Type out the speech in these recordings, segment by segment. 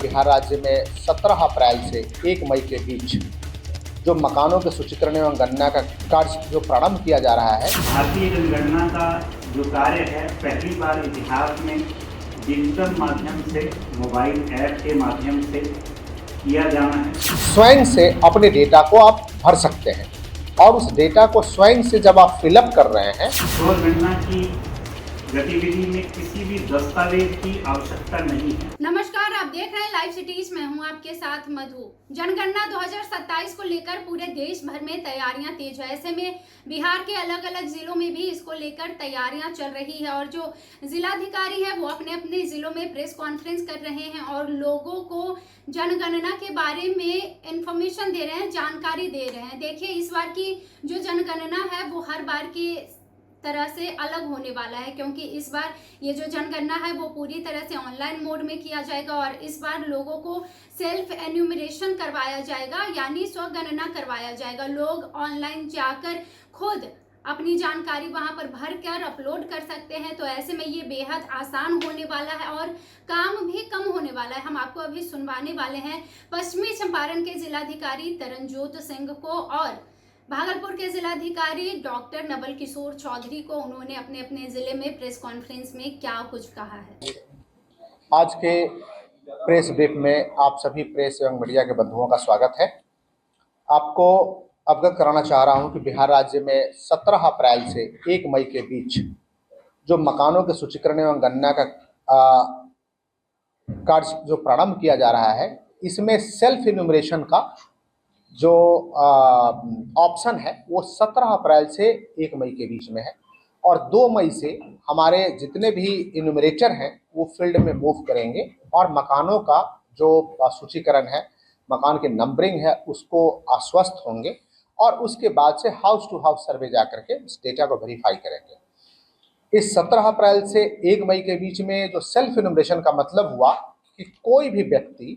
बिहार राज्य में 17 अप्रैल से 1 मई के बीच जो मकानों के सूचीकरण एवं गणना का कार्य जो प्रारंभ किया जा रहा है। भारतीय जनगणना का जो कार्य है पहली बार इतिहास में डिजिटल माध्यम से, मोबाइल ऐप के माध्यम से किया जाना है। स्वयं से अपने डेटा को आप भर सकते हैं और उस डेटा को स्वयं से जब आप फिलअप कर रहे हैं, जनगणना की गतिविधि में किसी भी दस्तावेज की आवश्यकता नहीं है। नमस्कार, आप देख रहे हैं लाइव सिटीज। मैं हूं आपके साथ मधु। जनगणना 2027 को लेकर पूरे देश भर में तैयारियां तेज है। ऐसे में बिहार के अलग अलग जिलों में भी इसको लेकर तैयारियां चल रही है और जो जिलाधिकारी है वो अपने अपने जिलों में प्रेस कॉन्फ्रेंस कर रहे हैं और लोगों को जनगणना के बारे में इंफॉर्मेशन दे रहे हैं, जानकारी दे रहे हैं। देखिए, इस बार की जो जनगणना है वो हर बार की तरह से अलग होने वाला है, क्योंकि इस बार ये जो जनगणना है वो पूरी तरह से ऑनलाइन मोड में किया जाएगा और इस बार लोगों को सेल्फ एन्यूमरेशन करवाया जाएगा, यानी स्वगणना करवाया जाएगा। लोग ऑनलाइन जाकर खुद अपनी जानकारी वहां पर भर कर अपलोड कर सकते हैं। तो ऐसे में ये बेहद आसान होने वाला है और काम भी कम होने वाला है। हम आपको अभी सुनवाने वाले हैं पश्चिमी चंपारण के जिलाधिकारी तरनजोत सिंह को और भागलपुर के जिलाधिकारी डॉक्टर नवल किशोर चौधरी को। उन्होंने अपने अपने जिले में प्रेस कॉन्फ्रेंस में क्या कुछ कहा है। आज के प्रेस ब्रीफ में आप सभी प्रेस एवं मीडिया के बंधुओं का स्वागत है। आपको अवगत कराना चाह रहा हूं कि बिहार राज्य में 17 अप्रैल से 1 मई के बीच जो मकानों के सूचीकरण एवं गणना का कार्य जो प्रारंभ किया जा रहा है, इसमें सेल्फ इन्यूमरेशन का जो ऑप्शन है वो 17 अप्रैल से 1 मई के बीच में है और 2 मई से हमारे जितने भी इन्यूमरेटर हैं वो फील्ड में मूव करेंगे और मकानों का जो सूचीकरण है, मकान की नंबरिंग है, उसको आश्वस्त होंगे और उसके बाद से हाउस टू हाउस सर्वे जा करके इस डेटा को वेरीफाई करेंगे। इस 17 अप्रैल से 1 मई के बीच में जो सेल्फ इन्यूमरेशन का मतलब हुआ कि कोई भी व्यक्ति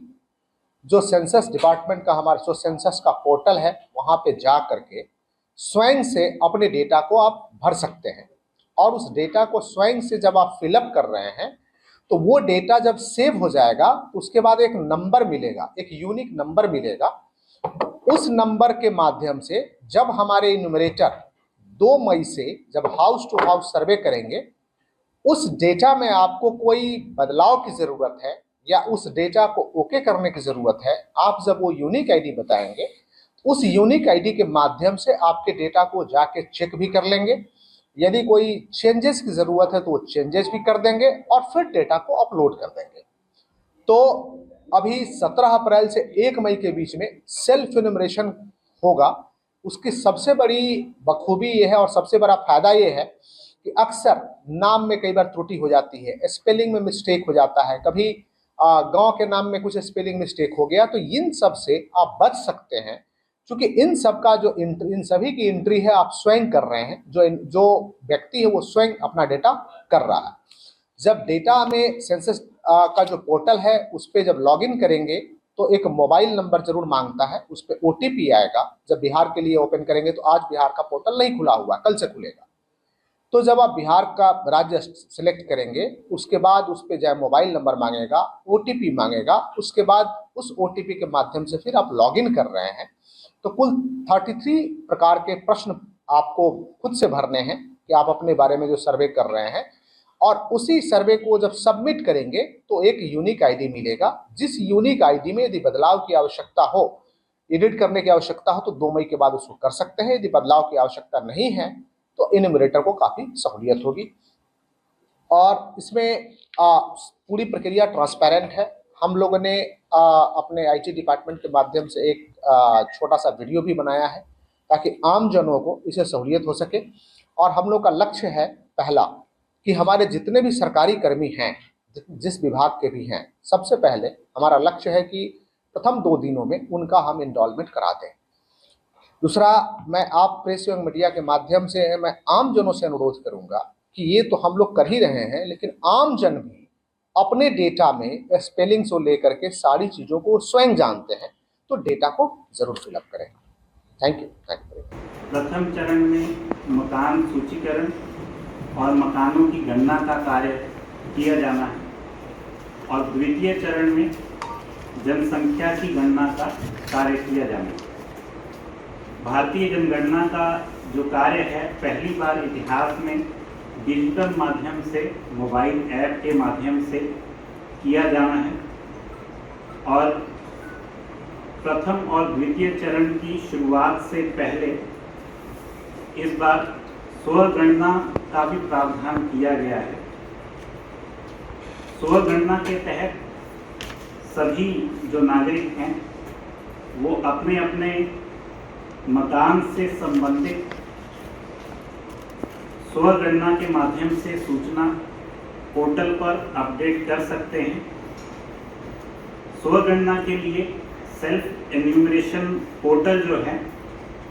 जो सेंसस डिपार्टमेंट का हमारा जो सेंसस का पोर्टल है वहाँ पे जा करके स्वयं से अपने डेटा को आप भर सकते हैं और उस डेटा को स्वयं से जब आप फिलअप कर रहे हैं तो वो डेटा जब सेव हो जाएगा तो उसके बाद एक नंबर मिलेगा, एक यूनिक नंबर मिलेगा। उस नंबर के माध्यम से जब हमारे इन्यूमरेटर 2 मई से जब हाउस टू हाउस सर्वे करेंगे, उस डेटा में आपको कोई बदलाव की ज़रूरत है या उस डेटा को ओके करने की ज़रूरत है, आप जब वो यूनिक आईडी बताएंगे, उस यूनिक आईडी के माध्यम से आपके डेटा को जाके चेक भी कर लेंगे। यदि कोई चेंजेस की ज़रूरत है तो वो चेंजेस भी कर देंगे और फिर डेटा को अपलोड कर देंगे। तो अभी 17 अप्रैल से 1 मई के बीच में सेल्फ इन्यूमरेशन होगा। उसकी सबसे बड़ी बखूबी ये है और सबसे बड़ा फायदा ये है कि अक्सर नाम में कई बार त्रुटि हो जाती है, स्पेलिंग में मिस्टेक हो जाता है, कभी गांव के नाम में कुछ स्पेलिंग मिस्टेक हो गया, तो इन सब से आप बच सकते हैं क्योंकि इन सब का जो इन सभी की एंट्री है आप स्वयं कर रहे हैं। जो व्यक्ति है वो स्वयं अपना डेटा कर रहा है। जब डेटा में सेंसस का जो पोर्टल है उस पर जब लॉगिन करेंगे तो एक मोबाइल नंबर जरूर मांगता है, उस पर OTP आएगा। जब बिहार के लिए ओपन करेंगे तो आज बिहार का पोर्टल नहीं खुला हुआ, कल से खुलेगा। तो जब आप बिहार का राज्य सेलेक्ट करेंगे उसके बाद उस पर जो मोबाइल नंबर मांगेगा, OTP मांगेगा, उसके बाद उस OTP के माध्यम से फिर आप लॉगिन कर रहे हैं। तो कुल 33 प्रकार के प्रश्न आपको खुद से भरने हैं कि आप अपने बारे में जो सर्वे कर रहे हैं और उसी सर्वे को जब सबमिट करेंगे तो एक यूनिक आईडी मिलेगा। जिस यूनिक आईडी में यदि बदलाव की आवश्यकता हो, एडिट करने की आवश्यकता हो तो 2 मई के बाद उसको कर सकते हैं। यदि बदलाव की आवश्यकता नहीं है तो इन्यूमरेटर को काफ़ी सहूलियत होगी और इसमें पूरी प्रक्रिया ट्रांसपेरेंट है। हम लोगों ने अपने IT डिपार्टमेंट के माध्यम से एक छोटा सा वीडियो भी बनाया है ताकि आम जनों को इसे सहूलियत हो सके। और हम लोग का लक्ष्य है पहला कि हमारे जितने भी सरकारी कर्मी हैं, जिस विभाग के भी हैं, सबसे पहले हमारा लक्ष्य है कि प्रथम 2 दिनों में उनका हम इनरोलमेंट करा दें। दूसरा, मैं आप प्रेस एवं मीडिया के माध्यम से मैं आम जनों से अनुरोध करूंगा कि ये तो हम लोग कर ही रहे हैं, लेकिन आम जन भी अपने डेटा में स्पेलिंग से लेकर के सारी चीज़ों को स्वयं जानते हैं, तो डेटा को जरूर फिलअप करें। Thank you. प्रथम चरण में मकान सूचीकरण और मकानों की गणना का कार्य किया जाना है और द्वितीय चरण में जनसंख्या की गणना का कार्य किया जाना। भारतीय जनगणना का जो कार्य है पहली बार इतिहास में डिजिटल माध्यम से, मोबाइल ऐप के माध्यम से किया जाना है और प्रथम और द्वितीय चरण की शुरुआत से पहले इस बार स्वगणना का भी प्रावधान किया गया है। स्वगणना के तहत सभी जो नागरिक हैं वो अपने अपने मकान से संबंधित स्वगणना के माध्यम से सूचना पोर्टल पर अपडेट कर सकते हैं। स्वगणना के लिए सेल्फ एन्यूमरेशन पोर्टल जो है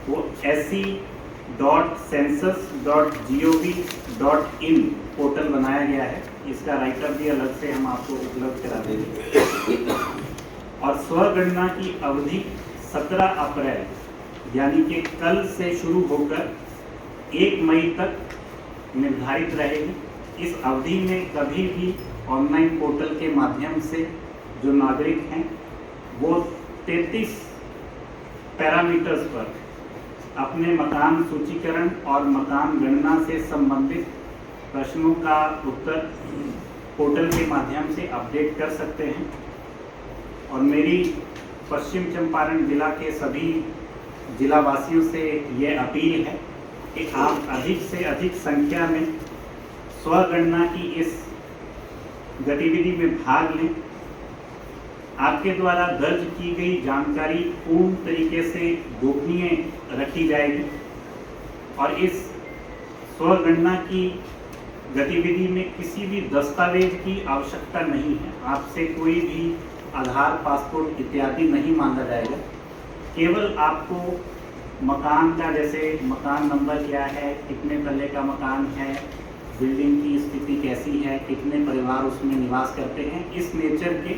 वो se.census.gov.in पोर्टल बनाया गया है। इसका राइटअप भी अलग से हम आपको उपलब्ध करा देंगे। और स्वगणना की अवधि 17 अप्रैल यानी कि कल से शुरू होकर 1 मई तक निर्धारित रहेगी। इस अवधि में कभी भी ऑनलाइन पोर्टल के माध्यम से जो नागरिक हैं वो 33 पैरामीटर्स पर अपने मकान सूचीकरण और मकान गणना से संबंधित प्रश्नों का उत्तर पोर्टल के माध्यम से अपडेट कर सकते हैं। और मेरी पश्चिम चंपारण जिला के सभी जिलावासियों से ये अपील है कि आप अधिक से अधिक संख्या में स्वगणना की इस गतिविधि में भाग लें। आपके द्वारा दर्ज की गई जानकारी पूर्ण तरीके से गोपनीय रखी जाएगी और इस स्वगणना की गतिविधि में किसी भी दस्तावेज की आवश्यकता नहीं है। आपसे कोई भी आधार, पासपोर्ट इत्यादि नहीं मांगा जाएगा। केवल आपको मकान का, जैसे मकान नंबर क्या है, कितने तल्ले का मकान है, बिल्डिंग की स्थिति कैसी है, कितने परिवार उसमें निवास करते हैं, इस नेचर के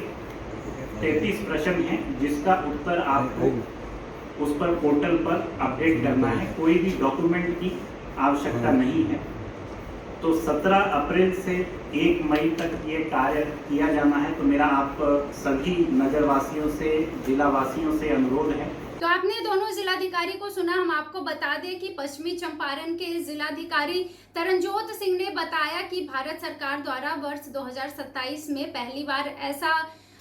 33 प्रश्न हैं जिसका उत्तर आपको उस पर पोर्टल पर अपडेट करना है। कोई भी डॉक्यूमेंट की आवश्यकता नहीं है। तो 17 अप्रैल से 1 मई तक ये कार्य किया जाना है। तो मेरा आप सभी नगरवासियों से, जिलावासियों से अनुरोध है। तो आपने दोनों जिलाधिकारी को सुना। हम आपको बता दें कि पश्चिमी चंपारण के जिलाधिकारी तरनजोत सिंह ने बताया कि भारत सरकार द्वारा वर्ष 2027 में पहली बार ऐसा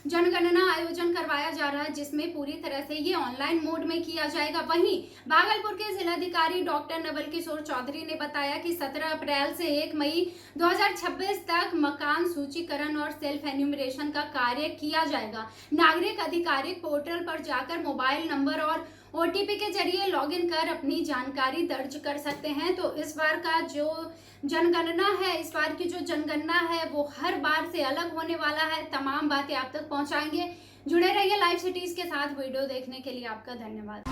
जनगणना आयोजन करवाया जा रहा है जिसमें पूरी तरह से ये ऑनलाइन मोड में किया जाएगा। वहीं भागलपुर के जिलाधिकारी डॉक्टर नवल किशोर चौधरी ने बताया कि 17 अप्रैल से 1 मई 2026 तक मकान सूचीकरण और सेल्फ एन्यूमरेशन का कार्य किया जाएगा। नागरिक आधिकारिक पोर्टल पर जाकर मोबाइल नंबर और OTP के जरिए लॉगिन कर अपनी जानकारी दर्ज कर सकते हैं। तो इस बार का जो जनगणना है, इस बार की जो जनगणना है वो हर बार से अलग होने वाला है। तमाम बातें आप तक पहुंचाएंगे। जुड़े रहिए लाइव सिटीज के साथ। वीडियो देखने के लिए आपका धन्यवाद।